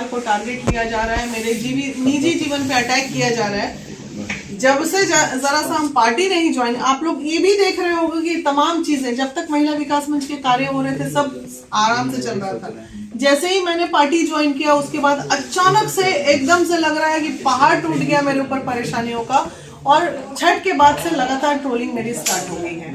को टारगेट किया जा रहा है, मेरे निजी जीवन पे अटैक किया जा रहा है। जब से जरा सा हम पार्टी नहीं ज्वाइन, आप लोग ये भी देख रहे होंगे कि तमाम चीजें जब तक महिला विकास मंच के कार्य हो रहे थे सब आराम से चल रहा था। जैसे ही मैंने पार्टी ज्वाइन किया उसके बाद अचानक से एकदम से लग रहा है कि पहाड़ टूट गया मेरे ऊपर परेशानियों का, और छठ के बाद से लगातार ट्रोलिंग मेरी स्टार्ट हो गई है।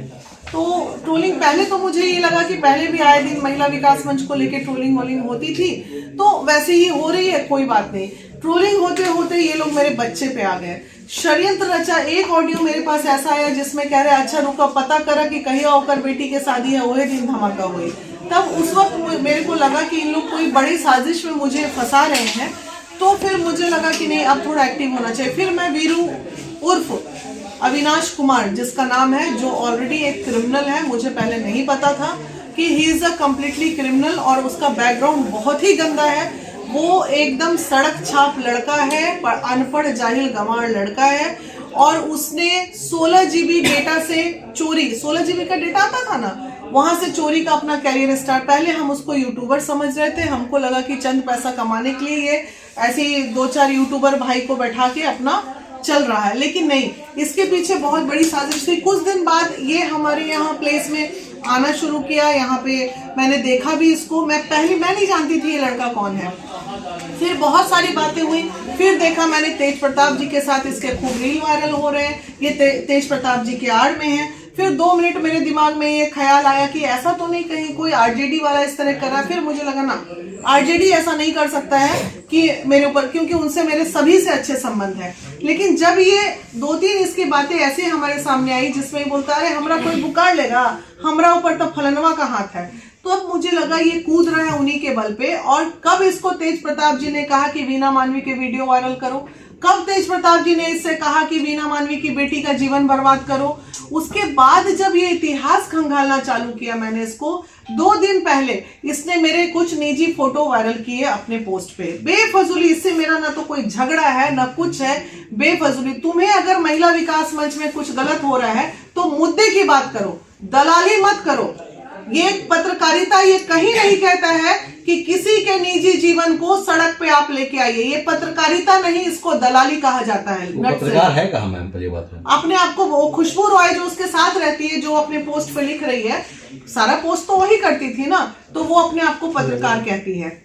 तो ट्रोलिंग पहले तो मुझे ये लगा कि पहले भी आए दिन महिला विकास मंच को लेकर ट्रोलिंग वोलिंग होती थी, तो वैसे ही हो रही है, कोई बात नहीं। ट्रोलिंग होते होते ये लोग मेरे बच्चे पे आ गए, षड्यंत्र रचा। एक ऑडियो मेरे पास ऐसा आया जिसमें कह रहे अच्छा रुका पता करा कि कहीं होकर बेटी के शादी है वही दिन धमाका हुई। तब उस वक्त मेरे को लगा कि इन लोग कोई बड़ी साजिश में मुझे फंसा रहे हैं, तो फिर मुझे लगा कि नहीं अब थोड़ा एक्टिव होना चाहिए। फिर मैं वीरू उर्फ अविनाश कुमार जिसका नाम है, जो ऑलरेडी एक क्रिमिनल है, मुझे पहले नहीं पता था कि he is a completely criminal और उसका बैकग्राउंड बहुत ही गंदा है। वो एकदम सड़क छाप लड़का है, अनपढ़ जाहिल गंवार लड़का है, और उसने 16 GB डेटा से चोरी, 16 GB का डेटा आता था ना, वहां से चोरी का अपना कैरियर स्टार्ट। पहले हम उसको यूट्यूबर समझ रहे थे, हमको लगा कि चंद पैसा कमाने के लिए ये ऐसे ही 2-4 यूट्यूबर भाई को बैठा के अपना चल रहा है, लेकिन नहीं, इसके पीछे बहुत बड़ी साजिश थी। कुछ दिन बाद ये हमारे यहाँ प्लेस में आना शुरू किया, यहाँ पे मैंने देखा भी इसको। मैं नहीं जानती थी ये लड़का कौन है। फिर बहुत सारी बातें हुई, फिर देखा मैंने तेज प्रताप जी के साथ इसके खूब रील वायरल हो रहे हैं, ये तेज प्रताप जी के आड़ में है। फिर 2 मिनट मेरे दिमाग में ये ख्याल आया कि ऐसा तो नहीं कहीं कोई आरजेडी वाला इस तरह कर रहा है। फिर मुझे लगा ना, आरजेडी ऐसा नहीं कर सकता है कि मेरे ऊपर, क्योंकि उनसे मेरे सभी से अच्छे संबंध है। लेकिन जब ये 2-3 इसकी बातें ऐसे हमारे सामने आई जिसमें बोलता है हमरा कोई बुकार लेगा, हमरा ऊपर तो फलनवा का हाथ है, तो अब मुझे लगा ये कूद रहा है उन्हीं के बल पे। और कब इसको तेज प्रताप जी ने कहा कि वीना मानवी के वीडियो वायरल करो, कब तेज प्रताप जी ने इससे कहा कि वीना मानवी की बेटी का जीवन बर्बाद करो, उसके बाद जब ये इतिहास खंगालना चालू किया मैंने इसको, 2 दिन पहले इसने मेरे कुछ निजी फोटो वायरल किए अपने पोस्ट पे बेफजूली। इससे मेरा ना तो कोई झगड़ा है ना कुछ है, बेफजूली। तुम्हें अगर महिला विकास मंच में कुछ गलत हो रहा है तो मुद्दे की बात करो, दलाली मत करो। ये पत्रकारिता ये कहीं नहीं कहता है कि किसी के निजी जीवन को सड़क पे आप लेके आइए, ये पत्रकारिता नहीं, इसको दलाली कहा जाता है। पत्रकार है कहाँ मैम, पहली बात है। अपने आप को वो खुशबू रॉय जो उसके साथ रहती है, जो अपने पोस्ट पे लिख रही है, सारा पोस्ट तो वही करती थी ना, तो वो अपने आप को पत्रकार कहती है।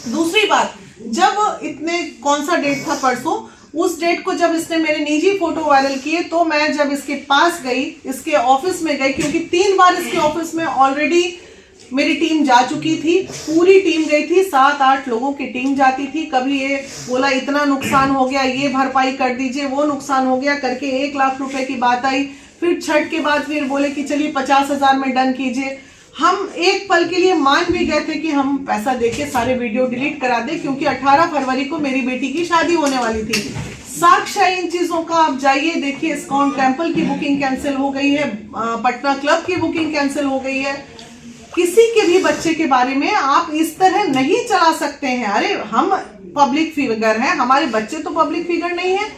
दूसरी बात, जब इतने कौन सा डेट था, परसों, उस डेट को जब इसने मेरे निजी फोटो वायरल किए, तो मैं जब इसके पास गई, इसके ऑफिस में गई, क्योंकि 3 बार इसके ऑफिस में ऑलरेडी मेरी टीम जा चुकी थी, पूरी टीम गई थी, 7-8 लोगों की टीम जाती थी। कभी ये बोला इतना नुकसान हो गया, ये भरपाई कर दीजिए, वो नुकसान हो गया करके 1 लाख रुपए की बात आई। फिर छठ के बाद फिर बोले कि चलिए 50,000 में डन कीजिए। हम एक पल के लिए मान भी गए थे कि हम पैसा देके सारे वीडियो डिलीट करा दे, क्योंकि 18 फरवरी को मेरी बेटी की शादी होने वाली थी। साक्ष्य इन चीजों का आप जाइए देखिए, इस्कॉन टेम्पल की बुकिंग कैंसिल हो गई है, पटना क्लब की बुकिंग कैंसिल हो गई है। किसी के भी बच्चे के बारे में आप इस तरह नहीं चला सकते हैं। अरे हम पब्लिक फिगर हैं, हमारे बच्चे तो पब्लिक फिगर नहीं है।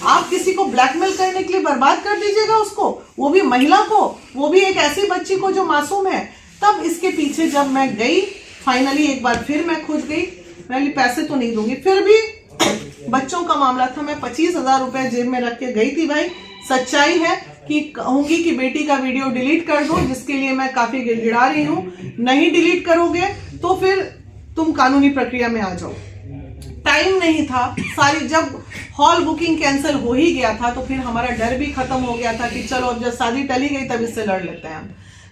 आप किसी को ब्लैकमेल करने के लिए बर्बाद कर दीजिएगा उसको, वो भी महिला को, वो भी एक ऐसी बच्ची को जो मासूम है। तब इसके पीछे जब मैं गई, फाइनली एक बार फिर मैं खुद गई, मैं पैसे तो नहीं दूंगी, फिर भी बच्चों का मामला था, मैं 25,000 रुपए जेब में रख के गई थी। भाई सच्चाई है कि कहूंगी कि बेटी का वीडियो डिलीट कर दो, जिसके लिए मैं काफी गिड़गिड़ा रही हूँ। नहीं डिलीट करोगे तो फिर तुम कानूनी प्रक्रिया में आ जाओ। टाइम नहीं था, सारी जब हॉल बुकिंग कैंसिल हो ही गया था, तो फिर हमारा डर भी खत्म हो गया था कि चलो अब जब शादी टली गई तब इससे लड़ लेते हैं हम।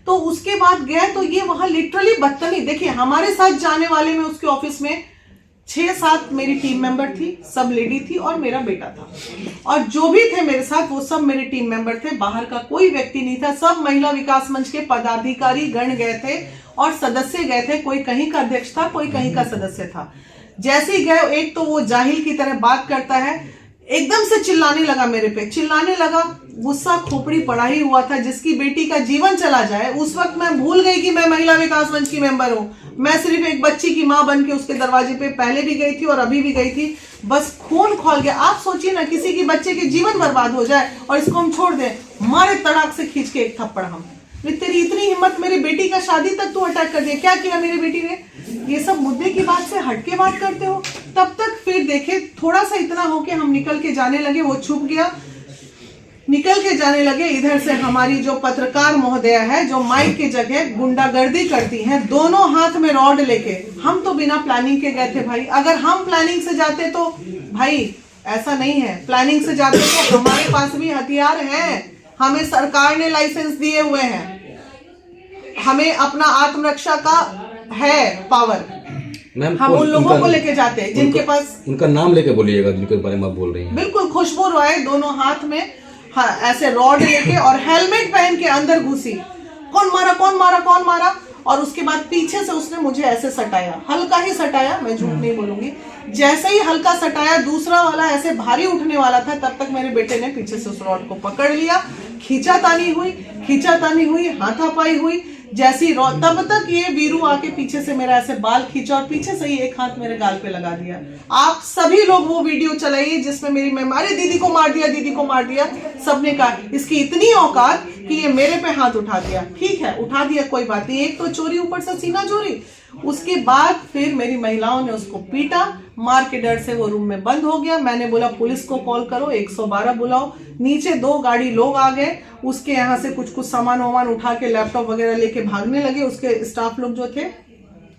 तो उसके बाद गए तो ये वहां लिटरली बदतमीज, देखिए हमारे साथ जाने वाले में उसके ऑफिस में 6-7 मेरी टीम मेंबर थी, सब लेडी थी और मेरा बेटा था, और जो भी थे मेरे साथ वो सब मेरे टीम मेंबर थे, बाहर का कोई व्यक्ति नहीं था। सब महिला विकास मंच के पदाधिकारी गण गए थे और सदस्य गए थे, कोई कहीं का अध्यक्ष था, कोई कहीं का सदस्य था। जैसे ही गए, एक तो वो जाहिल की तरह बात करता है, एकदम से चिल्लाने लगा मेरे पे, चिल्लाने लगा, गुस्सा खोपड़ी पड़ा ही हुआ था। जिसकी बेटी का जीवन चला जाए, उस वक्त मैं भूल गई कि मैं महिला विकास मंच की मेंबर हूँ। मैं सिर्फ एक बच्ची की माँ बन के उसके दरवाजे पे पहले भी गई थी और अभी भी गई थी। बस खून खौल गया। आप सोचिए ना, किसी की बच्चे के जीवन बर्बाद हो जाए और इसको हम छोड़ दें, मारे तड़ाक से खींच के एक थप्पड़ हम। तेरी इतनी हिम्मत, मेरी बेटी का शादी तक तू अटैक कर दिया, क्या किया मेरी बेटी ने? ये सब मुद्दे की बात से हट के बात करते हो। तब तक फिर देखे थोड़ा सा इतना हो के हम निकल के जाने लगे, वो छुप गया, निकल के जाने लगे। इधर से हमारी जो पत्रकार महोदय है, जो माइक की जगह गुंडागर्दी करती हैं, दोनों हाथ में रॉड लेके। हम तो बिना प्लानिंग के गए थे भाई, अगर हम प्लानिंग से जाते तो भाई ऐसा नहीं है, प्लानिंग से जाते तो हमारे पास भी हथियार हैं, हमें सरकार ने लाइसेंस दिए हुए हैं, हमें अपना आत्मरक्षा का है पावर। हम उन लोगों को लेके जाते हैं जिनके पास, उनका नाम लेके बोलिएगा जिनके बारे में आप बोल रही हैं। बिल्कुल, खुशबू रॉय दोनों हाथ में ऐसे रॉड लेके और हेलमेट पहन के अंदर घुसी। कौन मारा कौन मारा कौन मारा, और उसके बाद पीछे से उसने मुझे ऐसे सटाया, हल्का ही सटाया, मैं झूठ नहीं बोलूंगी। जैसे ही हल्का सटाया, दूसरा वाला ऐसे भारी उठने वाला था, तब तक मेरे बेटे ने पीछे से उस रॉड को पकड़ लिया। खींचातानी हुई, हाथापाई हुई। जैसी तब तक ये वीरू आके पीछे से मेरा ऐसे बाल खींचा और पीछे से ही एक हाथ मेरे गाल पे लगा दिया। आप सभी लोग वो वीडियो चलाइए जिसमें मेरी अरे दीदी को मार दिया, दीदी को मार दिया। सबने कहा इसकी इतनी औकात कि ये मेरे पे हाथ उठा दिया। ठीक है, उठा दिया, कोई बात नहीं, एक तो चोरी, ऊपर से सीना चोरी। उसके बाद फिर मेरी महिलाओं ने उसको पीटा, मार के डर से वो रूम में बंद हो गया। मैंने बोला पुलिस को कॉल करो, 112 बुलाओ। नीचे 2 गाड़ी लोग आ गए, उसके यहाँ से कुछ सामान वामान उठा के लैपटॉप वगैरह लेके भागने लगे उसके स्टाफ लोग जो थे।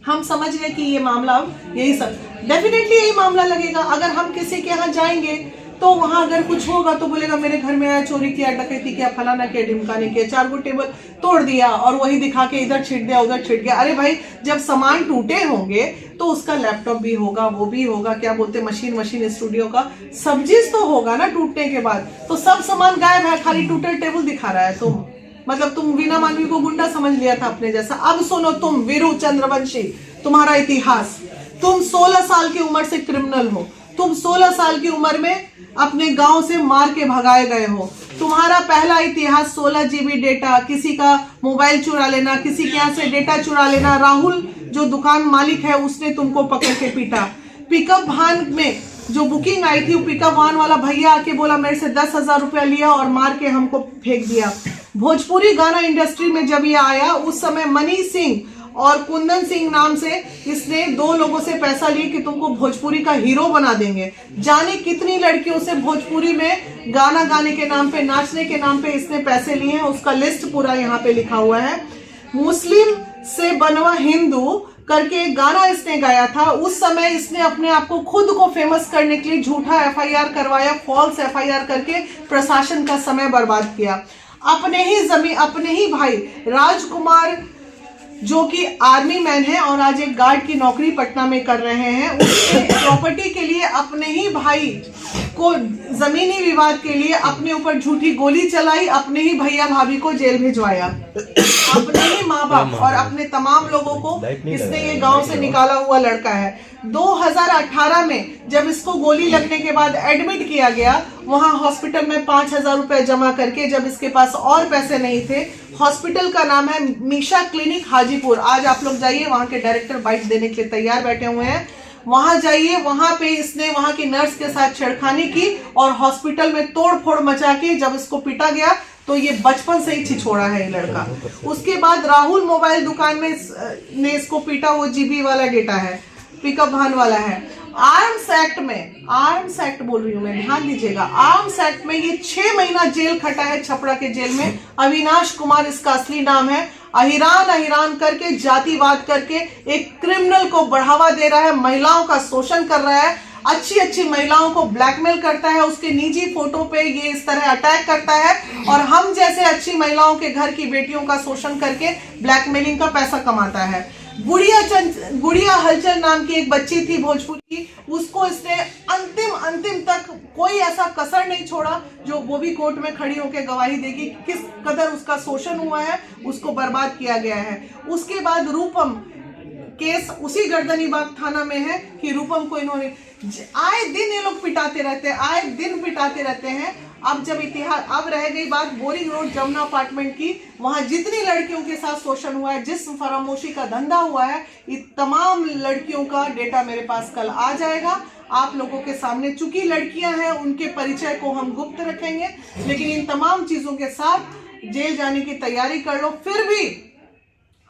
हम समझ गए कि ये मामला अब यही सब डेफिनेटली यही मामला लगेगा। अगर हम किसी के यहाँ जाएंगे तो वहां अगर कुछ होगा तो बोलेगा मेरे घर में आया, चोरी किया, डकैती किया, फलाना किया, ढिमकाने किया, 4 गो टेबल तोड़ दिया और वही दिखा के इधर छिट दिया, उधर छिट गया। अरे भाई, जब सामान टूटे होंगे तो उसका लैपटॉप भी होगा, वो भी होगा, क्या बोलते मशीन स्टूडियो का सब चीज तो होगा ना टूटने के बाद। तो सब सामान गायब है, खाली टूटे टेबल दिखा रहा है। तुम मतलब तुम वीना मानवी को गुंडा समझ लिया था अपने जैसा। अब सुनो तुम वीरू चंद्रवंशी, तुम्हारा इतिहास। तुम 16 साल की उम्र से क्रिमिनल हो। तुम 16 साल की उम्र में अपने गांव से मार के भगाए गए हो। तुम्हारा पहला इतिहास 16 GB डेटा, किसी का मोबाइल चुरा लेना, किसी के यहाँ से डेटा चुरा लेना। राहुल जो दुकान मालिक है उसने तुमको पकड़ के पीटा। पिकअप वाहन में जो बुकिंग आई थी, पिकअप वाहन वाला भैया आके बोला मेरे से 10,000 रुपया लिया और मार के हमको फेंक दिया। भोजपुरी गाना इंडस्ट्री में जब ये आया उस समय मनी सिंह और कुंदन सिंह नाम से इसने 2 लोगों से पैसा लिए कि तुमको भोजपुरी का हीरो बना देंगे। जाने कितनी लड़कियों से भोजपुरी में गाना गाने के नाम पे, नाचने के नाम पे इसने पैसे लिए हैं। उसका लिस्ट पूरा यहाँ पे लिखा हुआ है। मुस्लिम से बनवा हिंदू करके एक गाना इसने गाया था। उस समय इसने अपने आप को खुद को फेमस करने के लिए झूठा FIR करवाया, फॉल्स FIR करके प्रशासन का समय बर्बाद किया। अपने ही जमीन, अपने ही भाई राजकुमार जो कि आर्मी मैन है और आज एक गार्ड की नौकरी पटना में कर रहे हैं, उसके प्रॉपर्टी के लिए अपने ही भाई को जमीनी विवाद के लिए अपने ऊपर झूठी गोली चलाई, अपने ही भैया भाभी को जेल भिजवाया, अपने ही माँ बाप और अपने तमाम लोगों को इसने ये गांव से निकाला हुआ लड़का है। 2018 में जब इसको गोली लगने के बाद एडमिट किया गया, वहां हॉस्पिटल में 5,000 रुपए जमा करके, जब इसके पास और पैसे नहीं थे, हॉस्पिटल का नाम है मीशा क्लिनिक हाजीपुर। आज आप लोग जाइए, वहां के डायरेक्टर बाइट देने के लिए तैयार बैठे हुए हैं। वहां जाइए, वहां पे इसने वहां की नर्स के साथ छेड़खानी की और हॉस्पिटल में तोड़ फोड़ मचा के जब इसको पीटा गया तो ये बचपन से ही छिछोड़ा है ये लड़का। उसके बाद राहुल मोबाइल दुकान में ने इसको पीटा, वो GB वाला डेटा है, पिकअप वाहन वाला है। आर्म्स एक्ट में, आर्म्स एक्ट बोल रही हूँ मैं, ध्यान दीजिएगा, आर्म्स एक्ट में ये 6 महीना जेल खटा है छपरा के जेल में। अविनाश कुमार इसका असली नाम है। अहिरान करके, जातिवाद करके एक क्रिमिनल को बढ़ावा दे रहा है, महिलाओं का शोषण कर रहा है, अच्छी महिलाओं को ब्लैकमेल करता है, उसके निजी फोटो पे ये इस तरह अटैक करता है और हम जैसे अच्छी महिलाओं के घर की बेटियों का शोषण करके ब्लैकमेलिंग का पैसा कमाता है। गुड़िया हलचल नाम की एक बच्ची थी भोजपुरी की, उसको इसने अंतिम तक कोई ऐसा कसर नहीं छोड़ा जो वो भी कोर्ट में खड़ी होकर गवाही देगी किस कदर उसका शोषण हुआ है, उसको बर्बाद किया गया है। उसके बाद रूपम केस उसी गर्दनीबाग थाना में है कि रूपम को इन्होंने आए दिन ये लोग पिटाते रहते हैं। अब जब इतिहास, अब रह गई बात बोरिंग रोड जमुना अपार्टमेंट की, वहां जितनी लड़कियों के साथ शोषण हुआ है, जिस फरामोशी का धंधा हुआ है, ये तमाम लड़कियों का डेटा मेरे पास कल आ जाएगा आप लोगों के सामने। चूंकि लड़कियां हैं उनके परिचय को हम गुप्त रखेंगे, लेकिन इन तमाम चीजों के साथ जेल जाने की तैयारी कर लो। फिर भी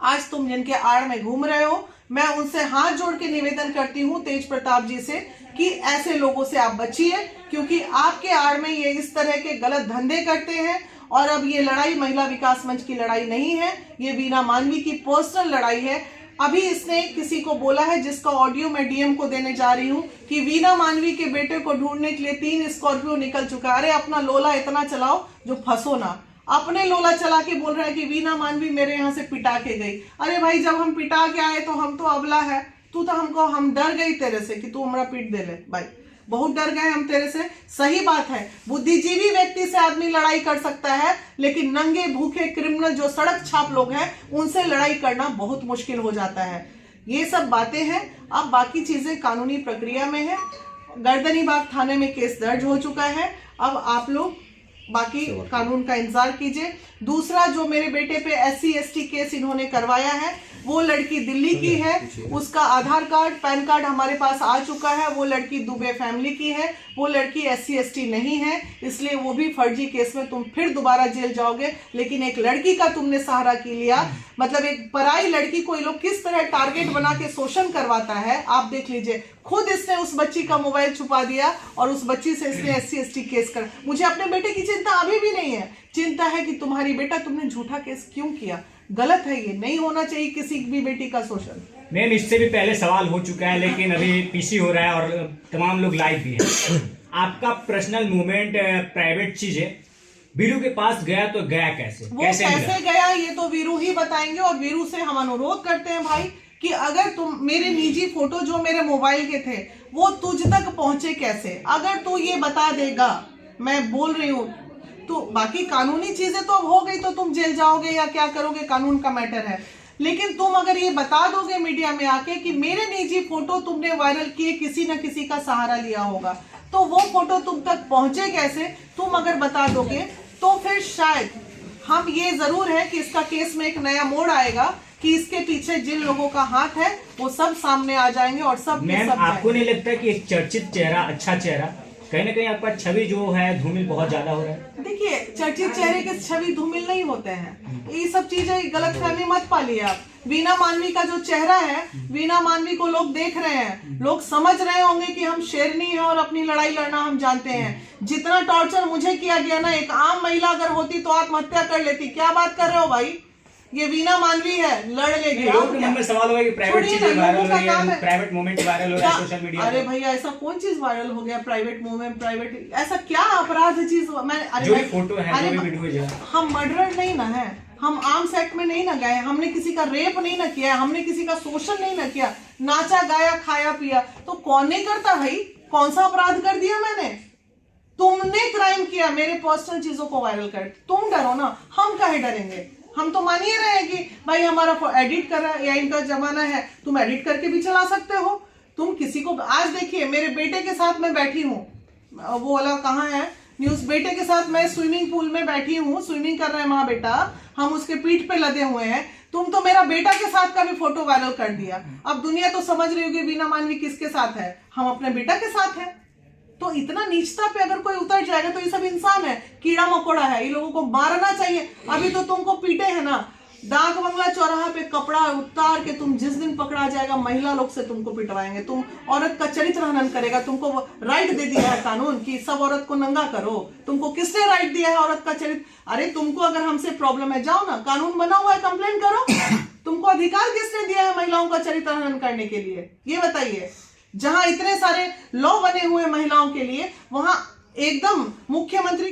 आज तुम जिनके आड़ में घूम रहे हो, मैं उनसे हाथ जोड़ के निवेदन करती हूँ तेज प्रताप जी से कि ऐसे लोगों से आप बचिए, क्योंकि आपके आड़ में ये इस तरह के गलत धंधे करते हैं। और अब ये लड़ाई महिला विकास मंच की लड़ाई नहीं है, ये वीना मानवी की पर्सनल लड़ाई है। अभी इसने किसी को बोला है, जिसका ऑडियो मैं डीएम को देने जा रही हूँ, कि वीना मानवी के बेटे को ढूंढने के लिए 3 स्कॉर्पियो निकल चुका है। अरे अपना लोला इतना चलाओ जो फंसो ना। अपने लोला चला के बोल रहा है कि वीना मानवी मेरे यहाँ से पिटा के गई। अरे भाई, जब हम पिटा के आए तो हम तो अबला है, तू तो हम डर गई तेरे से कि तू हमारा पीट दे ले। भाई बहुत डर गए हम तेरे से। सही बात है, बुद्धिजीवी व्यक्ति से आदमी लड़ाई कर सकता है, लेकिन नंगे भूखे क्रिमिनल जो सड़क छाप लोग हैं उनसे लड़ाई करना बहुत मुश्किल हो जाता है। ये सब बातें हैं। अब बाकी चीजें कानूनी प्रक्रिया में है। गर्दनीबाग थाने में केस दर्ज हो चुका है। अब आप लोग बाकी कानून का इंतजार कीजिए। दूसरा, जो मेरे बेटे पे SC ST केस इन्होंने करवाया है, वो लड़की दिल्ली की है, उसका आधार कार्ड पैन कार्ड हमारे पास आ चुका है। वो लड़की दुबे फैमिली की है, वो लड़की SC ST नहीं है, इसलिए वो भी फर्जी केस में तुम फिर दोबारा जेल जाओगे। लेकिन एक लड़की का तुमने सहारा की लिया, मतलब एक पराई लड़की को ये लोग किस तरह टारगेट बना के शोषण करवाता है आप देख लीजिए। खुद इसने उस बच्ची का मोबाइल छुपा दिया और उस बच्ची से इसने SC ST केस कर। मुझे अपने बेटे की चिंता अभी भी नहीं है, चिंता है कि तुम्हारी बेटा तुमने झूठा केस क्यों किया। गलत है, ये नहीं होना चाहिए किसी भी बेटी का शोषण। मैम, इससे भी पहले सवाल हो चुका है, लेकिन अभी PC हो रहा है और तमाम लोग लाइव भी हैं। आपका पर्सनल मूवमेंट प्राइवेट चीज है, वीरू के पास गया तो गया कैसे? वो कैसे गया ये तो वीरू ही बताएंगे। और वीरू से हम अनुरोध करते हैं भाई कि अगर तुम मेरे निजी फोटो जो मेरे मोबाइल के थे वो तुझ तक पहुंचे कैसे, अगर तू ये बता देगा, मैं बोल रही हूँ, तो बाकी कानूनी चीजें तो अब हो गई, तो तुम जेल जाओगे या क्या करोगे, कानून का मैटर है। लेकिन तुम अगर ये बता दोगे मीडिया में आके कि मेरे निजी फोटो तुमने वायरल किए, किसी न किसी का सहारा लिया होगा, तो वो फोटो तुम तक पहुंचे कैसे, तुम अगर बता दोगे तो फिर शायद हम, ये जरूर है कि इसका केस में एक नया मोड़ आएगा कि इसके पीछे जिन लोगों का हाथ है वो सब सामने आ जाएंगे और सब के सब। आपको नहीं लगता कि एक चर्चित चेहरा, अच्छा चेहरा, कहीं ना कहीं आपका छवि जो है धूमिल बहुत ज्यादा हो रहा है? देखिए, चर्चित चेहरे के छवि धूमिल नहीं होते हैं, ये सब चीजें गलतफहमी मत पालिए आप। वीना मानवी का जो चेहरा है, वीना मानवी को लोग देख रहे हैं, लोग समझ रहे होंगे कि हम शेरनी हैं और अपनी लड़ाई लड़ना हम जानते हैं। जितना टॉर्चर मुझे किया गया ना, एक आम महिला अगर होती तो आत्महत्या कर लेती। क्या बात कर रहे हो भाई, ये वीना मानवी है, लड़ लेगी। लोग के मन में सवाल होगा कि प्राइवेट चीजें वायरल हो रही है, प्राइवेट मोमेंट वायरल हो रहा है सोशल मीडिया। अरे भैया, ऐसा कौन चीज वायरल हो गया? प्राइवेट मोमेंट, प्राइवेट, ऐसा क्या अपराध चीज? मैं जो भी फोटो है, जो भी वीडियो है, हम मर्डरर नहीं ना है, हम आर्म्स एक्ट में नहीं ना गए, हमने किसी का रेप नहीं ना किया, हमने किसी का शोषण नहीं ना किया, नाचा गाया खाया पिया तो कौन नहीं करता भाई? कौन सा अपराध कर दिया मैंने? तुमने क्राइम किया, मेरे पर्सनल चीजों को वायरल कर, तुम डरो ना, हम काहे डरेंगे? हम तो मान ही रहे हैं कि भाई हमारा एडिट कर रहा है, या इनका जमाना है, तुम एडिट करके भी चला सकते हो। तुम किसी को, आज देखिए मेरे बेटे के साथ मैं बैठी हूँ, वो वाला कहाँ है न्यूज, बेटे के साथ मैं स्विमिंग पूल में बैठी हूँ, स्विमिंग कर रहे हैं माँ बेटा, हम उसके पीठ पे लदे हुए हैं, तुम तो मेरा बेटा के साथ का भी फोटो वायरल कर दिया। अब दुनिया तो समझ रही होगी वीना मानवी किसके साथ है, हम अपने बेटा के साथ है। तो इतना नीचता पे अगर कोई उतर जाएगा तो ये सब इंसान है, कीड़ा मकोड़ा है, ये लोगों को मारना चाहिए। अभी तो तुमको पीटे है ना, डाक बंगला चौराहा पे कपड़ा उतार के तुम जिस दिन पकड़ा जाएगा महिला लोग से तुमको पिटवाएंगे। तुम औरत का चरित्र हनन करेगा, तुमको राइट दे दिया है कानून कि सब औरत को नंगा करो, तुमको किसने राइट दिया है औरत का चरित्र? अरे तुमको अगर हमसे प्रॉब्लम है, जाओ ना, कानून बना हुआ है, कंप्लेन करो। तुमको अधिकार किसने दिया है महिलाओं का चरित्र हनन करने के लिए, ये बताइए। जहां इतने सारे लॉ बने हुए महिलाओं के लिए, वहां एकदम मुख्यमंत्री